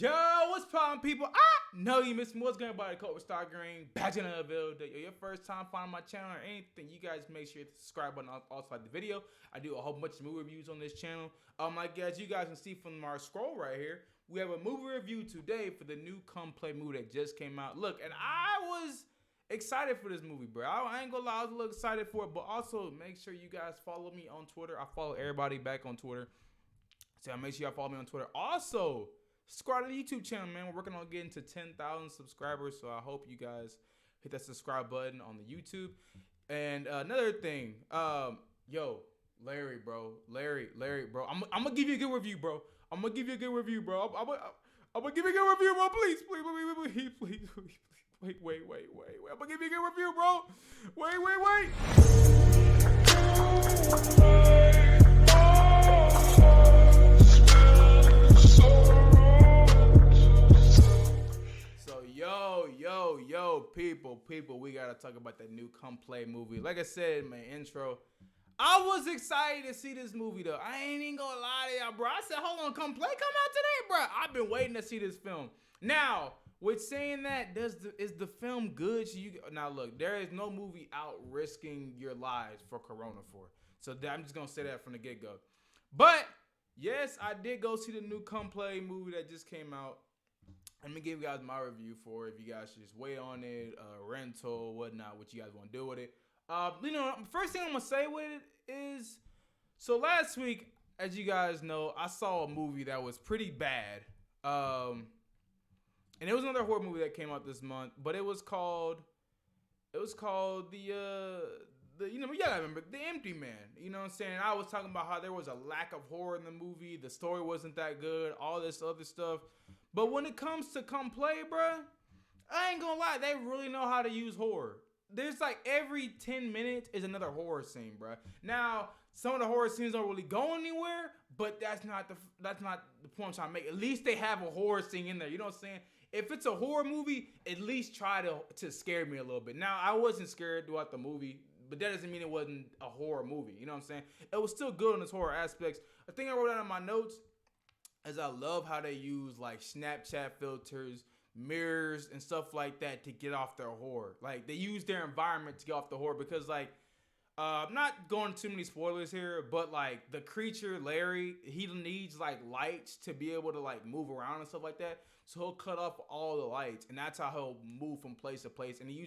Yo, what's poppin', people? I know you missed me. What's going on, everybody? CobraStarGreen, back in the video. Your first time finding my channel or anything, you guys make sure you hit the subscribe button. Also like the video. I do a whole bunch of movie reviews on this channel. Like guys, you guys can see from our scroll right here, we have a movie review today for the new Come Play movie that just came out. Look, and I was excited for this movie, bro. I ain't gonna lie, I was a little excited for it, but also make sure you guys follow me on Twitter. I follow everybody back on Twitter, so make sure y'all follow me on Twitter. Also, subscribe to the YouTube channel, man. We're working on getting to 10,000 subscribers, so I hope you guys hit that subscribe button on the YouTube. And another thing, yo, Larry, bro, I'm gonna give you a good review, bro. I'm gonna give you a good review, bro. I'm gonna give you a good review, bro. Please. Wait. I'm gonna give you a good review, bro. Wait. Yo, people, we gotta talk about that new Come Play movie. Like I said in my intro, I was excited to see this movie, though. I ain't even gonna lie to y'all, bro. I said, hold on, Come Play, come out today, bro. I've been waiting to see this film. Now, with saying that, is the film good? Now, look, there is no movie out risking your lives for Corona for. So I'm just gonna say that from the get-go. But, yes, I did go see the new Come Play movie that just came out. Let me give you guys my review for it. If you guys should just wait on it, rental, whatnot, what you guys want to do with it. First thing I'm going to say with it is, so last week, as you guys know, I saw a movie that was pretty bad. And it was another horror movie that came out this month, but it was called you gotta remember, The Empty Man. You know what I'm saying? I was talking about how there was a lack of horror in the movie. The story wasn't that good, all this other stuff. But when it comes to Come Play, bruh, I ain't gonna lie, they really know how to use horror. There's like every 10 minutes is another horror scene, bruh. Now, some of the horror scenes don't really go anywhere, but that's not the point I'm trying to make. At least they have a horror scene in there. You know what I'm saying? If it's a horror movie, at least try to scare me a little bit. Now, I wasn't scared throughout the movie, but that doesn't mean it wasn't a horror movie. You know what I'm saying? It was still good on its horror aspects. The thing I wrote down in my notes is I love how they use like Snapchat filters, mirrors, and stuff like that to get off their horror. Like they use their environment to get off the horror because like, I'm not going too many spoilers here, but like the creature, Larry, he needs like lights to be able to like move around and stuff like that. So he'll cut off all the lights, and that's how he'll move from place to place. And he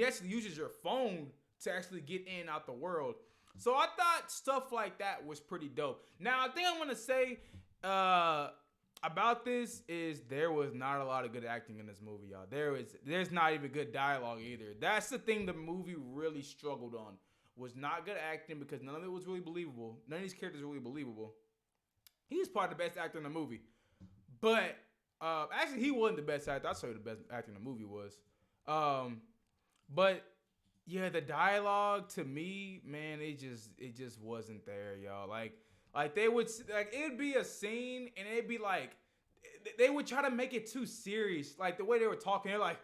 actually uses your phone to actually get in and out the world. So I thought stuff like that was pretty dope. Now, I think I'm gonna say about this is there was not a lot of good acting in this movie, y'all. There's not even good dialogue either. That's the thing the movie really struggled on. Was not good acting because none of it was really believable. None of these characters were really believable. He's probably the best actor in the movie. But actually he wasn't the best actor. I'll show you the best actor in the movie was. But yeah, the dialogue to me, man, it just wasn't there, y'all. Like they would it'd be a scene and it'd be like they would try to make it too serious. Like the way they were talking, they're like,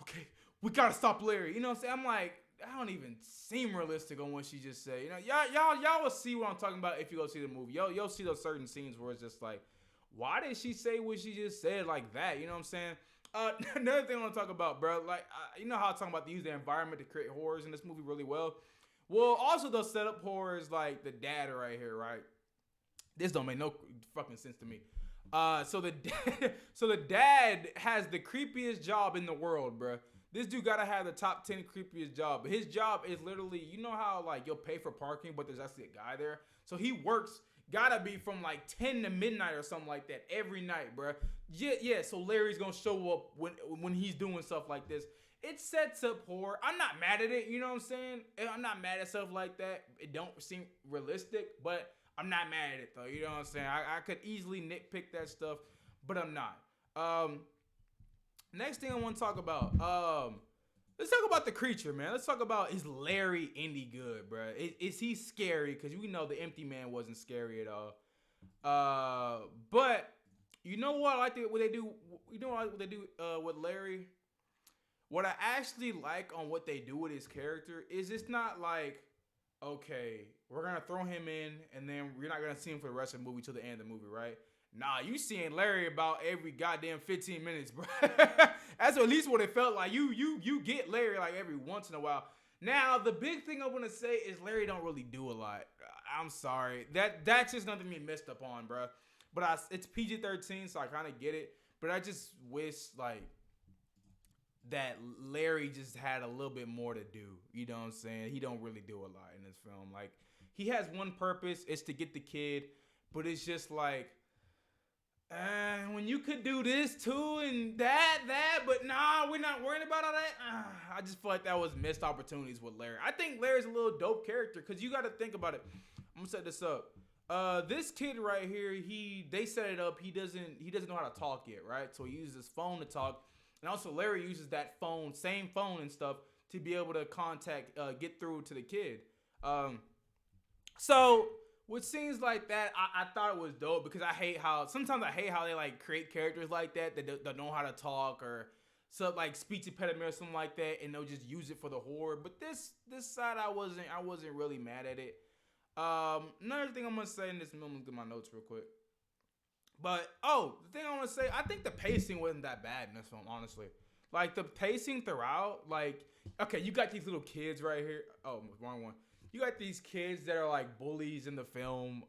okay, we gotta stop Larry. You know what I'm saying? I'm like, I don't even seem realistic on what she just said. You know, y'all will see what I'm talking about if you go see the movie. You'll see those certain scenes where it's just like, why did she say what she just said like that? You know what I'm saying? Another thing I want to talk about, bro, like, you know how I'm talking about they use the environment to create horrors in this movie really well? Well, also they'll set up horrors like the dad right here, right? This don't make no fucking sense to me. So the dad has the creepiest job in the world, bro. This dude gotta have the top 10 creepiest job. His job is literally, you know how like you'll pay for parking, but there's actually a guy there. So he works, gotta be from like 10 to midnight or something like that every night, bro. Yeah. So Larry's gonna show up when he's doing stuff like this. It sets up horror. I'm not mad at it, you know what I'm saying? I'm not mad at stuff like that. It don't seem realistic, but I'm not mad at it though. You know what I'm saying? I could easily nitpick that stuff, but I'm not. Next thing I want to talk about, let's talk about the creature, man. Let's talk about, is Larry any good, bro? Is he scary? Because we know the Empty Man wasn't scary at all. But you know what? I like what they do. You know what they do with Larry? What I actually like on what they do with his character is it's not like, okay, we're gonna throw him in and then we're not gonna see him for the rest of the movie till the end of the movie, right? Nah, you seeing Larry about every goddamn 15 minutes, bro. That's at least what it felt like. You get Larry like every once in a while. Now, the big thing I want to say is Larry don't really do a lot. I'm sorry. That's just nothing to be missed upon, bro. But it's PG-13, so I kind of get it. But I just wish, like, that Larry just had a little bit more to do. You know what I'm saying? He don't really do a lot in this film. Like, he has one purpose. It's to get the kid. But it's just like, when you could do this too and that, but nah, we're not worried about all that. I just feel like that was missed opportunities with Larry. I think Larry's a little dope character because you got to think about it. I'm gonna set this up. This kid right here, they set it up. He doesn't know how to talk yet, right? So he uses his phone to talk, and also Larry uses that same phone and stuff to be able to get through to the kid. So with scenes like that, I thought it was dope because sometimes I hate how they like create characters like that know how to talk or some like speech impediment or something like that, and they'll just use it for the horror. But this side, I wasn't really mad at it. Another thing I'm gonna say in this moment, get my notes real quick. But the thing I want to say, I think the pacing wasn't that bad in this film, honestly. Like the pacing throughout, like okay, you got these little kids right here. Oh, wrong one. You got these kids that are like bullies in the film.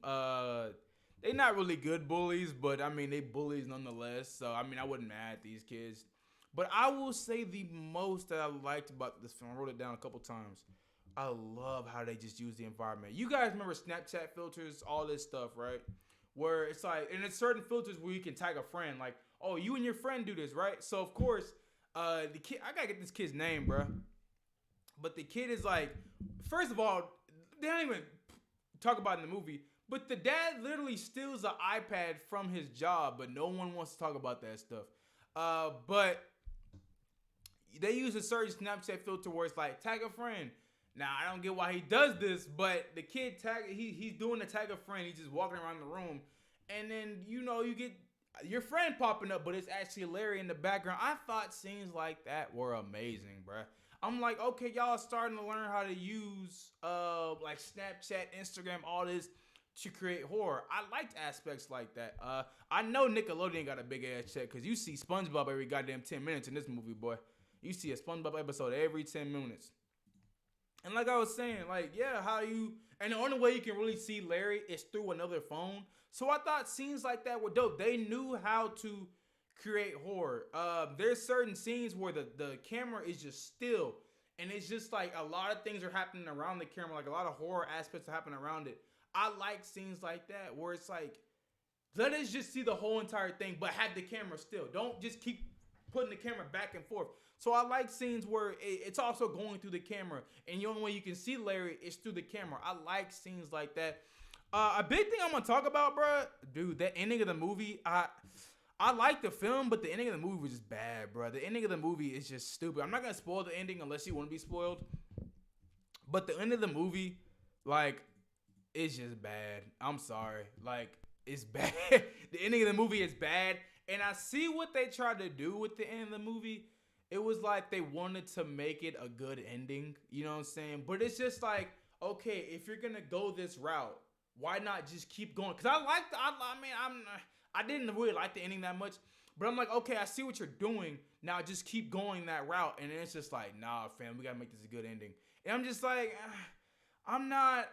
They not really good bullies, but I mean they bullies nonetheless. So I mean I wasn't mad at these kids. But I will say the most that I liked about this film, I wrote it down a couple times. I love how they just use the environment. You guys remember Snapchat filters, all this stuff, right? Where it's like, and there's certain filters where you can tag a friend, like, oh, you and your friend do this, right? So of course, the kid, I gotta get this kid's name, bro. But the kid is like, first of all, they don't even talk about it in the movie, but the dad literally steals an iPad from his job, but no one wants to talk about that stuff. But they use a certain Snapchat filter where it's like, tag a friend. Now, I don't get why he does this, but the kid he's doing the tag a friend. He's just walking around the room. And then, you get your friend popping up, but it's actually Larry in the background. I thought scenes like that were amazing, bruh. I'm like, okay, y'all starting to learn how to use like Snapchat, Instagram, all this to create horror. I liked aspects like that. I know Nickelodeon got a big ass check because you see SpongeBob every goddamn 10 minutes in this movie, boy. You see a SpongeBob episode every 10 minutes. And like I was saying, like, yeah, and the only way you can really see Larry is through another phone. So I thought scenes like that were dope. They knew how to create horror. There's certain scenes where the camera is just still, and it's just like a lot of things are happening around the camera, like a lot of horror aspects are happening around it. I like scenes like that where it's like, let us just see the whole entire thing, but have the camera still. Don't just keep putting the camera back and forth. So I like scenes where it's also going through the camera, and the only way you can see Larry is through the camera. I like scenes like that. A big thing I'm gonna talk about, bro, dude, that ending of the movie. I like the film, but the ending of the movie was just bad, bro. The ending of the movie is just stupid. I'm not gonna spoil the ending unless you want to be spoiled. But the end of the movie, like, it's just bad. I'm sorry, like, it's bad. The ending of the movie is bad, and I see what they tried to do with the end of the movie. It was like they wanted to make it a good ending, you know what I'm saying? But it's just like, okay, if you're gonna go this route, why not just keep going? Because I didn't really like the ending that much, but I'm like, okay, I see what you're doing. Now just keep going that route, and then it's just like, nah, fam, we gotta make this a good ending. And I'm just like, I'm not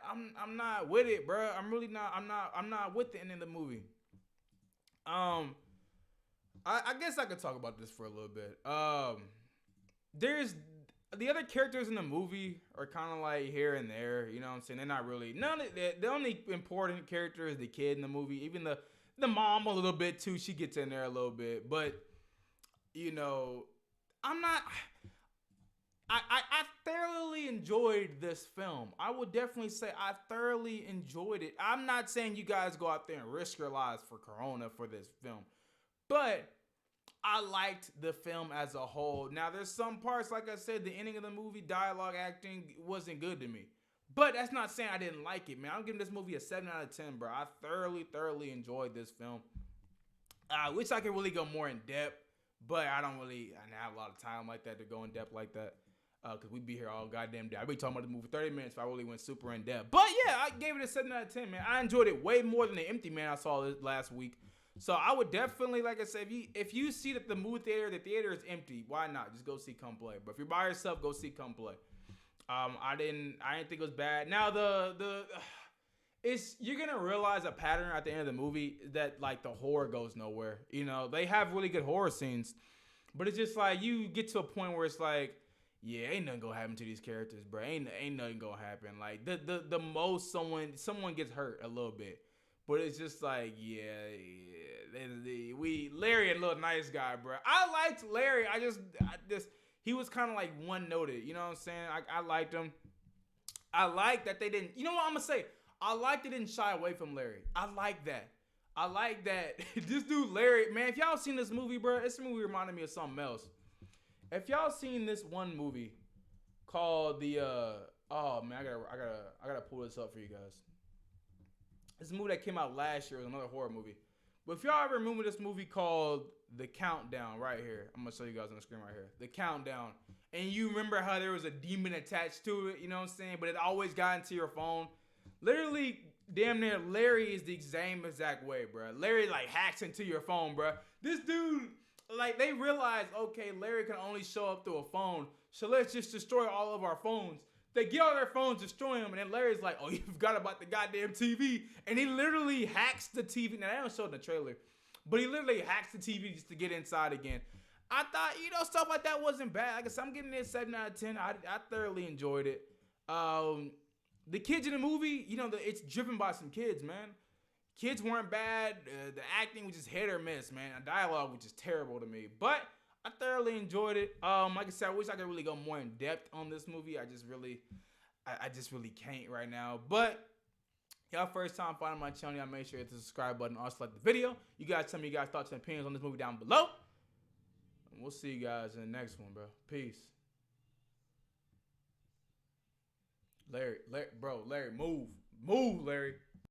with it, bro. I'm really not. I'm not with the ending of the movie. I guess I could talk about this for a little bit. There's the other characters in the movie are kind of like here and there. You know what I'm saying? They're not really the only important character is the kid in the movie. Even the mom a little bit too. She gets in there a little bit, but I'm not. I thoroughly enjoyed this film. I would definitely say I thoroughly enjoyed it. I'm not saying you guys go out there and risk your lives for Corona for this film, but I liked the film as a whole. Now, there's some parts, like I said, the ending of the movie, dialogue, acting wasn't good to me. But that's not saying I didn't like it, man. I'm giving this movie a 7 out of 10, bro. I thoroughly enjoyed this film. I wish I could really go more in depth, but I don't have a lot of time like that to go in depth like that. Because we'd be here all goddamn day. I'd be talking about the movie for 30 minutes if I really went super in depth. But yeah, I gave it a 7 out of 10, man. I enjoyed it way more than The Empty Man I saw last week. So I would definitely, like I said, if you see that the theater is empty, why not? Just go see Come Play. But if you're by yourself, go see Come Play. I didn't think it was bad. Now it's you're gonna realize a pattern at the end of the movie that like the horror goes nowhere. You know, they have really good horror scenes, but it's just like you get to a point where it's like, yeah, ain't nothing gonna happen to these characters, bro. Ain't nothing gonna happen. Like the most someone gets hurt a little bit, but it's just like Larry a little nice guy, bro. I liked Larry. I just he was kind of like one noted. You know what I'm saying? I liked him. I like that they didn't. You know what I'm gonna say? I like they didn't shy away from Larry. I like that. I like that. This dude Larry, man. If y'all seen this movie, bro, this movie reminded me of something else. If y'all seen this one movie called the oh man, I gotta pull this up for you guys. This movie that came out last year was another horror movie. But if y'all ever remember this movie called The Countdown, right here, I'm gonna show you guys on the screen right here. The Countdown. And you remember how there was a demon attached to it, you know what I'm saying? But it always got into your phone. Literally, damn near Larry is the same exact way, bro. Larry like hacks into your phone, bro. This dude, like they realize, okay, Larry can only show up through a phone, so let's just destroy all of our phones. They get all their phones, destroy them, and then Larry's like, oh, you forgot about the goddamn TV. And he literally hacks the TV. Now, they don't show it in the trailer, but he literally hacks the TV just to get inside again. I thought, stuff like that wasn't bad. Like I said, I'm giving it a 7 out of 10. I thoroughly enjoyed it. The kids in the movie, it's driven by some kids, man. Kids weren't bad. The acting was just hit or miss, man. The dialogue was just terrible to me. But I thoroughly enjoyed it. Like I said, I wish I could really go more in depth on this movie. I just really can't right now. But y'all first time finding my channel, y'all make sure you hit the subscribe button. Also like the video. You guys tell me you guys thoughts and opinions on this movie down below. And we'll see you guys in the next one, bro. Peace. Larry, move, Larry.